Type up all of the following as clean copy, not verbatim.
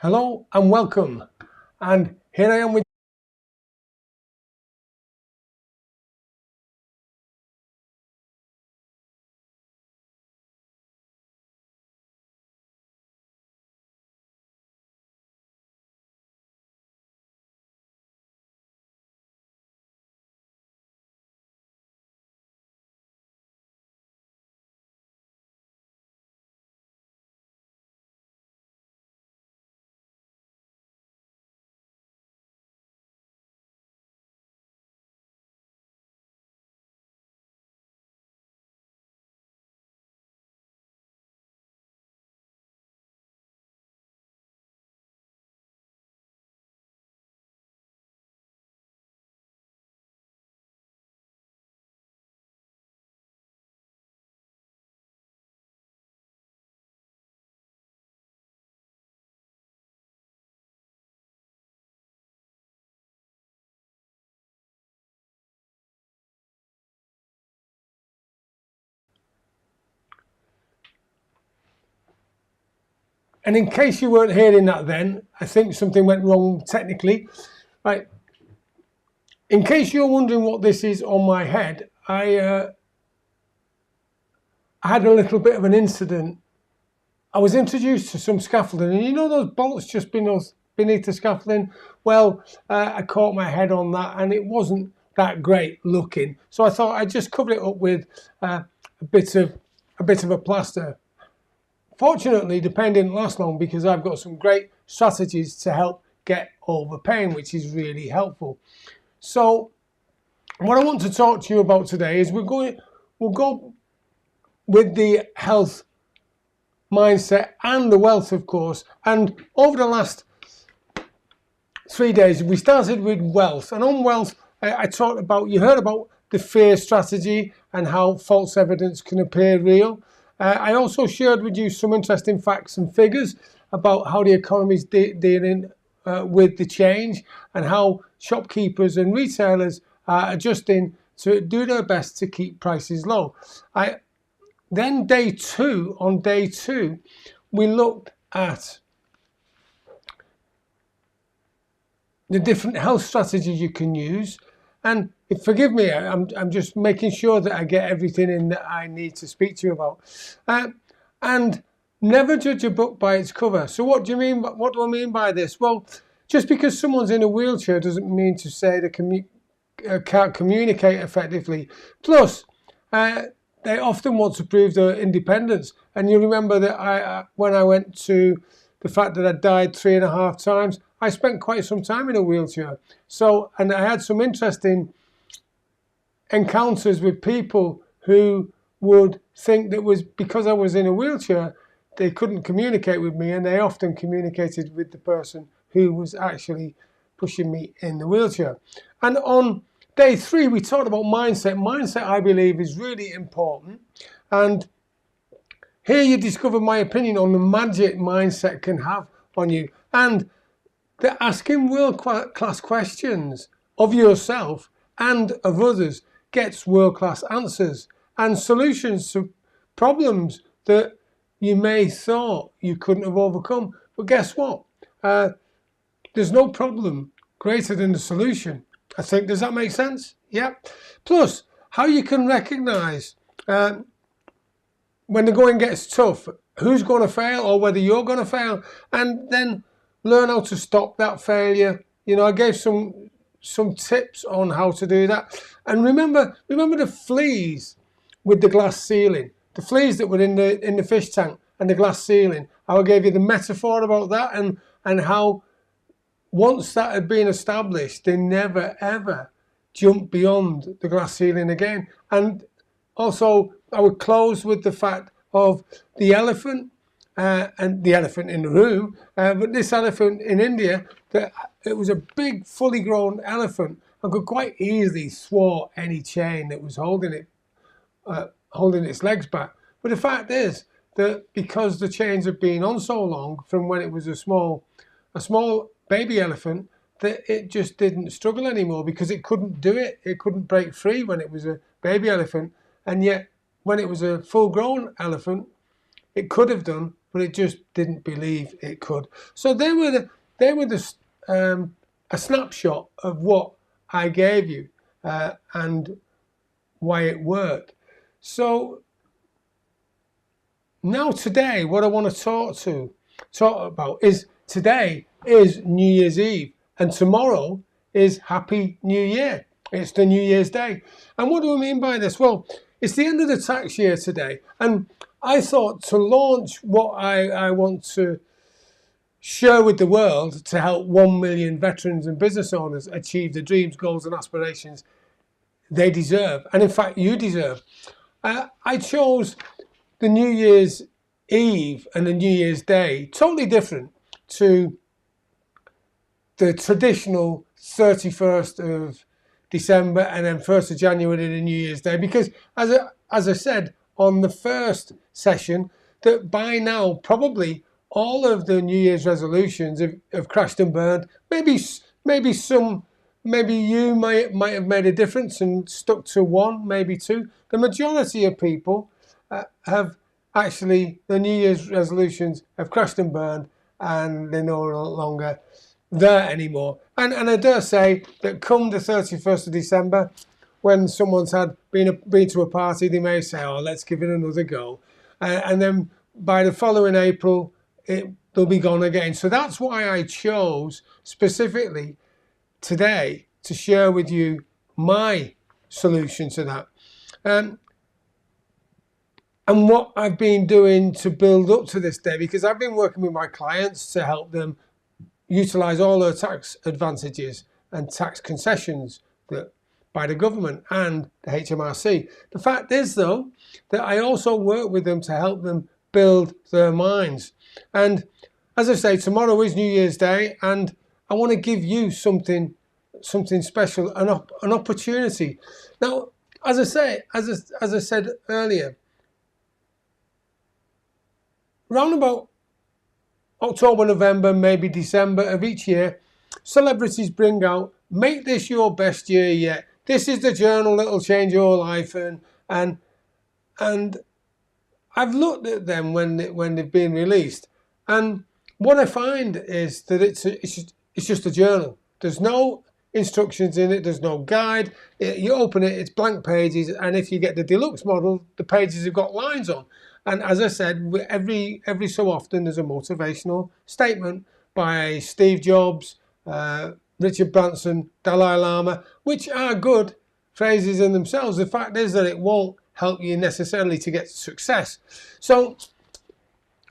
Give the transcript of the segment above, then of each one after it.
Hello and welcome. And here I am with. And in case you weren't hearing that then, I think something went wrong technically. Right. In case you're wondering what this is on my head, I had a little bit of an incident. I was introduced to some scaffolding, and you know those bolts just beneath the scaffolding? Well, I caught my head on that, and it wasn't that great looking. So I thought I'd just cover it up with a bit of a plaster. Fortunately, the pain didn't last long because I've got some great strategies to help get over pain, which is really helpful. So what I want to talk to you about today is we'll go with the health mindset and the wealth, of course. And over the last 3 days, we started with wealth. And on wealth, I talked about, you heard about the fear strategy and how false evidence can appear real. I also shared with you some interesting facts and figures about how the economy is dealing with the change and how shopkeepers and retailers are adjusting to do their best to keep prices low. Then on day two, we looked at the different health strategies you can use. And forgive me, I'm just making sure that I get everything in that I need to speak to you about. And never judge a book by its cover. So what do I mean by this? Well, just because someone's in a wheelchair doesn't mean to say they can't communicate effectively. Plus, they often want to prove their independence. And you remember that when I went to the fact that I died 3.5 times, I spent quite some time in a wheelchair. So, and I had some interesting encounters with people who would think that was because I was in a wheelchair, they couldn't communicate with me, and they often communicated with the person who was actually pushing me in the wheelchair. And on day 3, we talked about mindset. Mindset, I believe, is really important. And here you discover my opinion on the magic mindset can have on you. And that asking world-class questions of yourself and of others gets world-class answers and solutions to problems that you may thought you couldn't have overcome. But guess what? There's no problem greater than the solution. I think, does that make sense? Yeah. Plus, how you can recognize when the going gets tough, who's going to fail or whether you're going to fail, and then learn how to stop that failure. You know, I gave some tips on how to do that. And remember the fleas with the glass ceiling, the fleas that were in the fish tank and the glass ceiling. I gave you the metaphor about that and how once that had been established, they never ever jumped beyond the glass ceiling again. And also, I would close with the fact of the elephant and the elephant in the room, but this elephant in India, that it was a big, fully grown elephant and could quite easily thwart any chain that was holding its legs back. But the fact is that because the chains had been on so long from when it was a small baby elephant, that it just didn't struggle anymore because it couldn't do it. It couldn't break free when it was a baby elephant. And yet, when it was a full-grown elephant, It could have done, but it just didn't believe it could. So they were a snapshot of what I gave you and why it worked. So now today, what I want to talk about is today is New Year's Eve and tomorrow is Happy New Year. It's the New Year's Day. And what do I mean by this? Well, it's the end of the tax year today. And I thought to launch what I want to share with the world to help 1 million veterans and business owners achieve the dreams, goals and aspirations they deserve. And in fact, you deserve. I chose the New Year's Eve and the New Year's Day totally different to the traditional 31st of December and then 1st of January, the New Year's Day, because as I said on the first session, that by now probably all of the New Year's resolutions have crashed and burned. Maybe you might have made a difference and stuck to one, maybe two. The majority of people have actually, the New Year's resolutions have crashed and burned and they're no longer there anymore. And I dare say that come the 31st of December, when someone's been to a party, they may say, oh, let's give it another go. And then by the following April, they'll be gone again. So that's why I chose specifically today to share with you my solution to that. And what I've been doing to build up to this day, because I've been working with my clients to help them utilize all their tax advantages and tax concessions that by the government and the HMRC. The fact is, though, that I also work with them to help them build their minds. And as I say, tomorrow is New Year's Day, and I want to give you something special, an opportunity. Now, as I said earlier, round about October, November, maybe December of each year, celebrities bring out, make this your best year yet. This is the journal that'll change your life. And I've looked at them when they've been released. And what I find is that it's just a journal. There's no instructions in it. There's no guide. You open it, it's blank pages. And if you get the deluxe model, the pages have got lines on. And as I said, every so often there's a motivational statement by Steve Jobs, Richard Branson, Dalai Lama, which are good phrases in themselves. The fact is that it won't help you necessarily to get success. So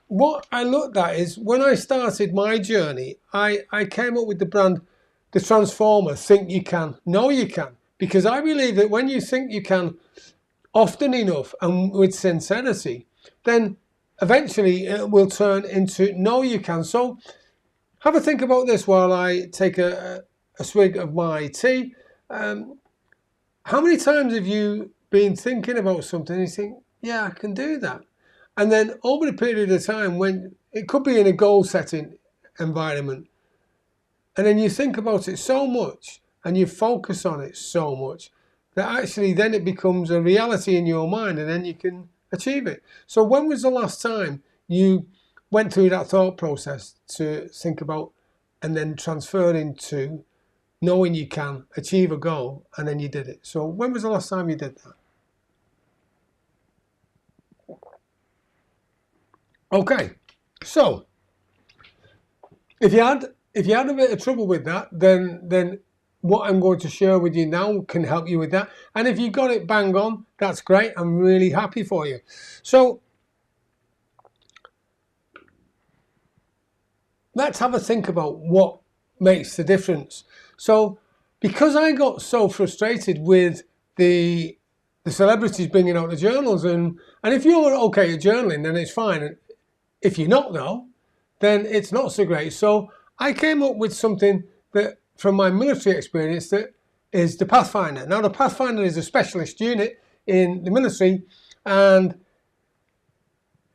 what I looked at is when I started my journey, I came up with the brand, the Transformer, Think You Can, Know You Can, because I believe that when you think you can often enough and with sincerity, then eventually it will turn into know you can. So have a think about this while I take a swig of my tea. How many times have you been thinking about something and you think, yeah, I can do that? And then over the period of time, when it could be in a goal setting environment, and then you think about it so much and you focus on it so much that actually then it becomes a reality in your mind, and then you can achieve it. So when was the last time you went through that thought process to think about and then transfer into knowing you can achieve a goal, and then you did it? So when was the last time you did that? Okay, so if you had a bit of trouble with that, then what I'm going to share with you now can help you with that. And if you got it bang on, that's great. I'm really happy for you. So let's have a think about what makes the difference. So because I got so frustrated with the celebrities bringing out the journals, and if you're okay at journaling, then it's fine. If you're not, though, then it's not so great. So I came up with something that, from my military experience, that is the Pathfinder. Now, the Pathfinder is a specialist unit in the military, and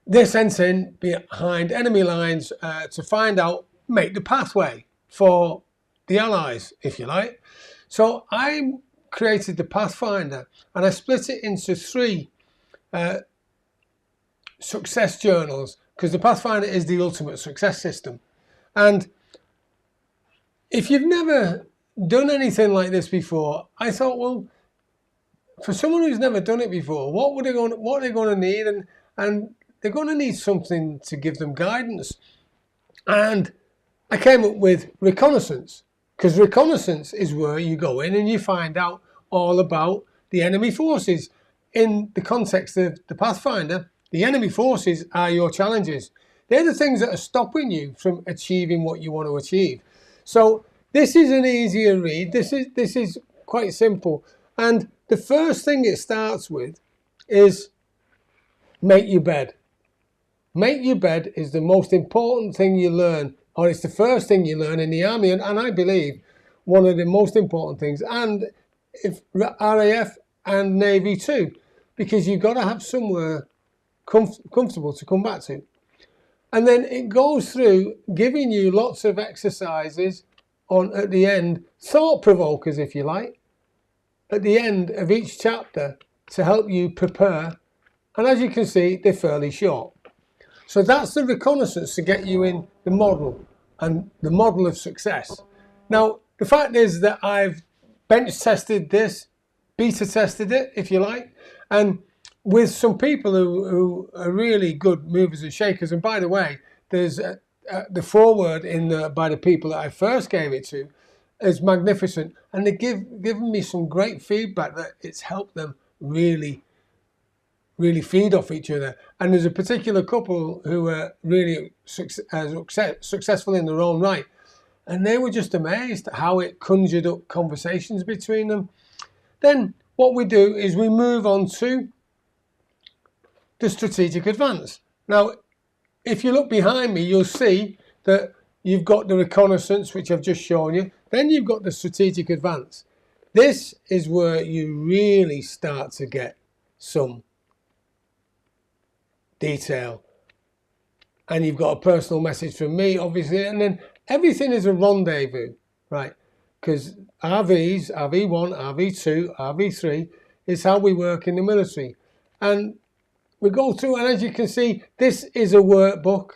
they're sent in behind enemy lines to find out, make the pathway for the Allies, if you like. So I created the Pathfinder, and I split it into three success journals, because the Pathfinder is the ultimate success system. And if you've never done anything like this before, I thought, well, for someone who's never done it before, what are they going to need? And they're going to need something to give them guidance. And I came up with reconnaissance, because reconnaissance is where you go in and you find out all about the enemy forces. In the context of the Pathfinder, the enemy forces are your challenges. They're the things that are stopping you from achieving what you want to achieve. So this is an easier read. This is quite simple. And the first thing it starts with is make your bed. Make your bed is the most important thing you learn, or it's the first thing you learn in the army, and I believe one of the most important things, and if RAF and Navy too, because you've got to have somewhere comfortable to come back to. And then it goes through giving you lots of exercises on at the end, thought provokers if you like, at the end of each chapter to help you prepare. And as you can see, they're fairly short. So that's the reconnaissance to get you in the model and the model of success. Now, the fact is that I've bench tested this, beta tested it, if you like, and with some people who are really good movers and shakers. And by the way, there's the foreword by the people that I first gave it to is magnificent. And they've given me some great feedback that it's helped them really feed off each other. And there's a particular couple who were really successful in their own right. And they were just amazed at how it conjured up conversations between them. Then what we do is we move on to the strategic advance. Now, if you look behind me, you'll see that you've got the reconnaissance, which I've just shown you. Then you've got the strategic advance. This is where you really start to get some detail. And you've got a personal message from me, obviously, and then everything is a rendezvous, right? Because RVs, RV1, RV2, RV3 is how we work in the military. And we go through, and as you can see, this is a workbook.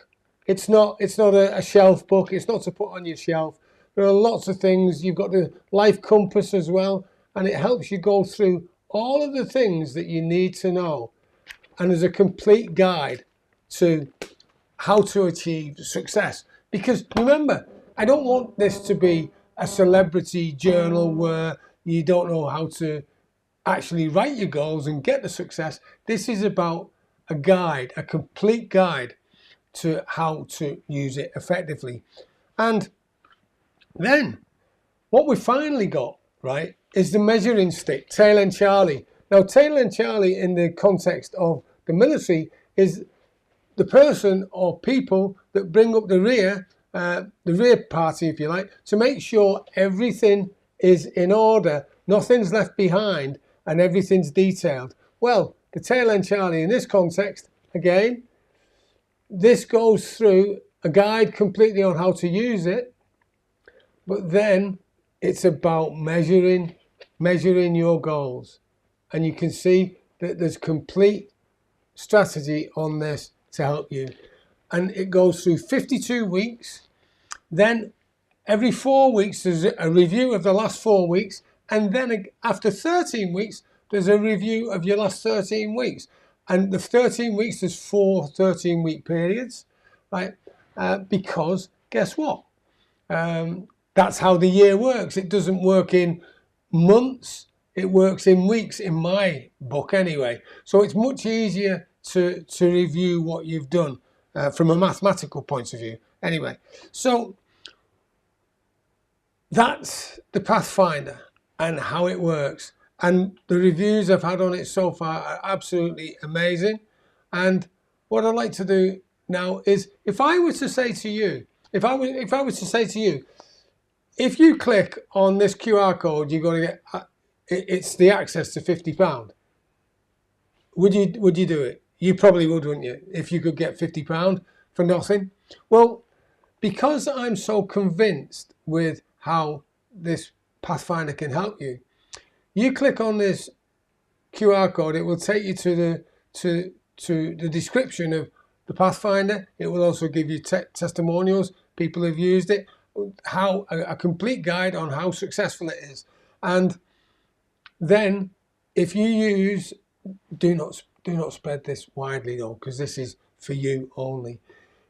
It's not a shelf book. It's not to put on your shelf. There are lots of things. You've got the life compass as well, and it helps you go through all of the things that you need to know. And there's a complete guide to how to achieve success. Because remember, I don't want this to be a celebrity journal where you don't know how to actually write your goals and get the success. This is about a guide, a complete guide to how to use it effectively. And then what we finally got, right, is the measuring stick, Tail and Charlie. Now, Tail and Charlie in the context of the military is the person or people that bring up the rear party, if you like, to make sure everything is in order, nothing's left behind, and everything's detailed. Well, the Tail End Charlie in this context, again, this goes through a guide completely on how to use it, but then it's about measuring your goals. And you can see that there's complete strategy on this to help you. And it goes through 52 weeks. Then every 4 weeks, there's a review of the last 4 weeks. And then after 13 weeks, there's a review of your last 13 weeks. And the 13 weeks, there's 4 13-week periods, right? Because guess what? That's how the year works. It doesn't work in months. It works in weeks, in my book anyway. So it's much easier to review what you've done from a mathematical point of view. Anyway, so that's the Pathfinder and how it works. And the reviews I've had on it so far are absolutely amazing. And what I'd like to do now is, if I was to say to you, if I was to say to you, if you click on this QR code, you're going to get it's the access to £50. Would you do it? You probably would, wouldn't you? If you could get £50 for nothing. Well, because I'm so convinced with how this Pathfinder can help you, you click on this QR code, it will take you to to the description of the Pathfinder. It will also give you testimonials, people who've used it, how a complete guide on how successful it is. And then if you use, do not spread this widely though, because this is for you only.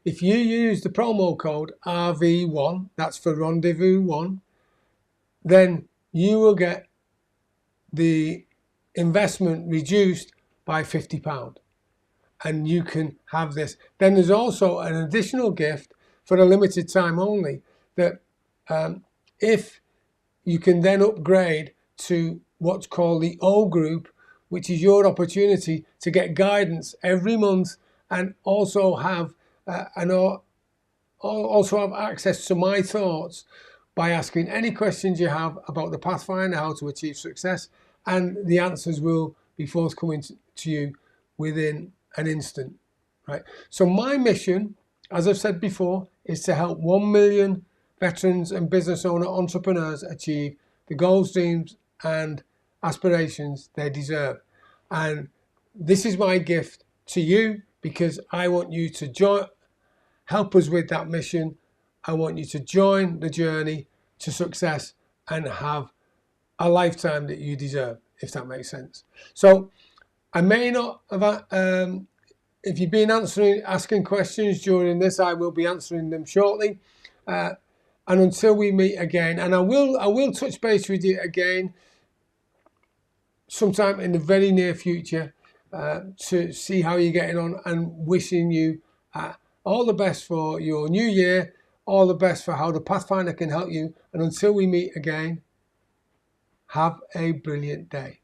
If you use the promo code RV1, that's for Rendezvous 1, then you will get the investment reduced by £50. And you can have this. Then there's also an additional gift for a limited time only, that if you can then upgrade to what's called the O group, which is your opportunity to get guidance every month and also have access to my thoughts by asking any questions you have about the Pathfinder, how to achieve success, and the answers will be forthcoming to you within an instant, right? So my mission, as I've said before, is to help 1 million veterans and business owner entrepreneurs achieve the goals, dreams, and aspirations they deserve. And this is my gift to you, because I want you to help us with that mission. I want you to join the journey to success and have a lifetime that you deserve, if that makes sense. So I may not have, if you've been asking questions during this, I will be answering them shortly. And until we meet again, and I will touch base with you again sometime in the very near future to see how you're getting on, and wishing you all the best for your new year, all the best for how the Pathfinder can help you. And until we meet again, have a brilliant day.